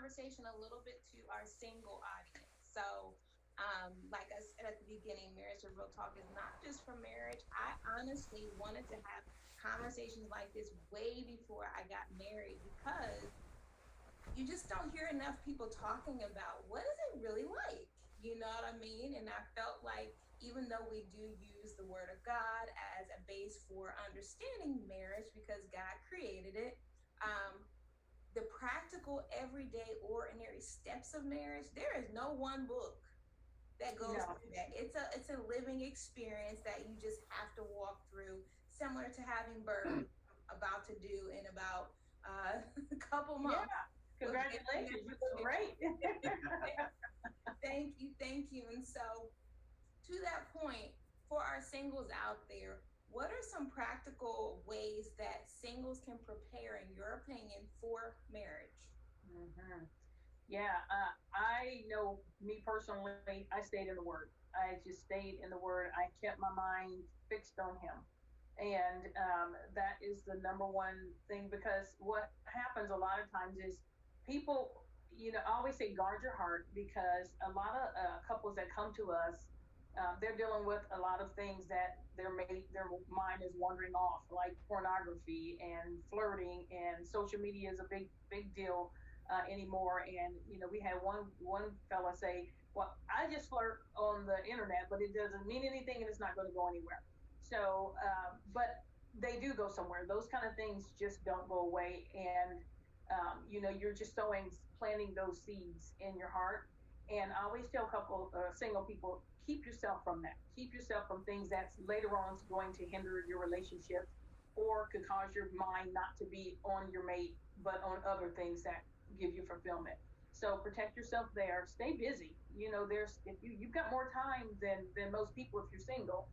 conversation a little bit to our single audience. So, like I said at the beginning, Marriage of Real Talk is not just for marriage. I honestly wanted to have conversations like this way before I got married because you just don't hear enough people talking about what is it really like. You know what I mean? And I felt like even though we do use the word of God as a base for understanding marriage because God created it, um, the practical, everyday, ordinary steps of marriage, there is no one book that goes No. through that. It's a living experience that you just have to walk through, similar to having birth, which I'm about to do in about a couple Yeah. months. With baby Congratulations. You look number great. two. Thank you, thank you. And so, to that point, for our singles out there, what are some practical ways that singles can prepare, in your opinion, for marriage? hmm Yeah, I know me personally, I stayed in the Word. I just stayed in the Word. I kept my mind fixed on Him. And that is the number one thing because what happens a lot of times is people, I always say guard your heart because a lot of couples that come to us, they're dealing with a lot of things that their mind is wandering off, like pornography and flirting, and social media is a big deal anymore. And we had one fella say, "Well, I just flirt on the internet, but it doesn't mean anything, and it's not going to go anywhere." So, but they do go somewhere. Those kind of things just don't go away, and you're just planting those seeds in your heart. And I always tell single people, keep yourself from that. Keep yourself from things that later on is going to hinder your relationship or could cause your mind not to be on your mate, but on other things that give you fulfillment. So protect yourself there. Stay busy. There's if you've got more time than most people if you're single.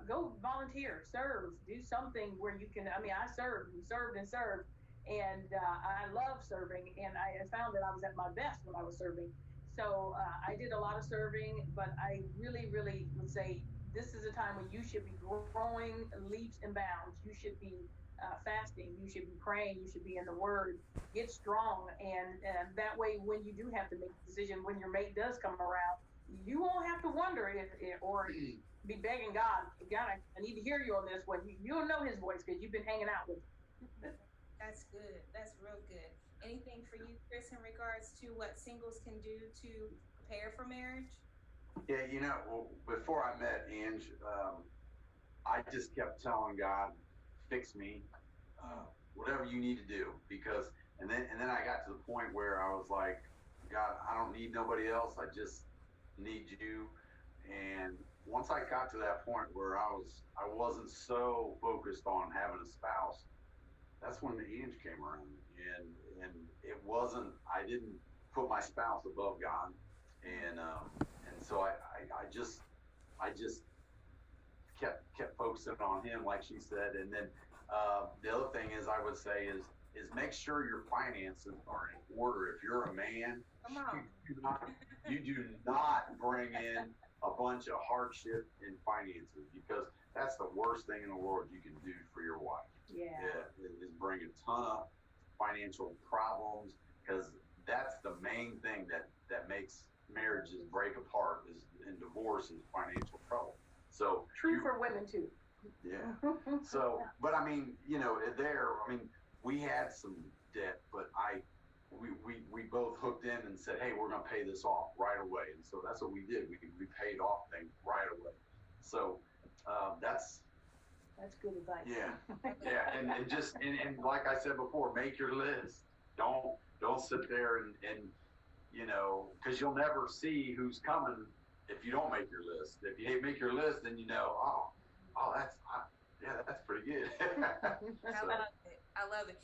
Go volunteer, serve, do something where you can. I mean, I served and served and served, and I love serving. And I found that I was at my best when I was serving. So I did a lot of serving, but I really, really would say this is a time when you should be growing leaps and bounds. You should be fasting. You should be praying. You should be in the Word. Get strong, and that way, when you do have to make a decision, when your mate does come around, you won't have to wonder if or be begging God, God, I need to hear you on this one. You'll know His voice because you've been hanging out with Him. That's good. That's real good. Anything for you, Chris, in regards to what singles can do to prepare for marriage? Yeah, well, before I met Ange, I just kept telling God, fix me, whatever you need to do, because, and then I got to the point where I was like, God, I don't need nobody else. I just need you. And once I got to that point where I wasn't so focused on having a spouse, that's when the Ange came around, and it wasn't. I didn't put my spouse above God, and so I just kept focusing on Him, like she said. And then the other thing is, I would say is make sure your finances are in order. If you're a man, Come on. you do not bring in a bunch of hardship in finances, because that's the worst thing in the world you can do for your wife. Yeah. Is bring a ton of financial problems, because that's the main thing that makes marriages break apart, is in divorce, is financial trouble. So True for women too. yeah. So, but I mean, we had some debt, but we both hooked in and said, hey, we're going to pay this off right away. And so that's what we did. We paid off things right away. So that's good advice. Yeah, yeah, and like I said before, make your list. Don't sit there and because you'll never see who's coming if you don't make your list. If you make your list, then yeah, that's pretty good. I love it. I love it.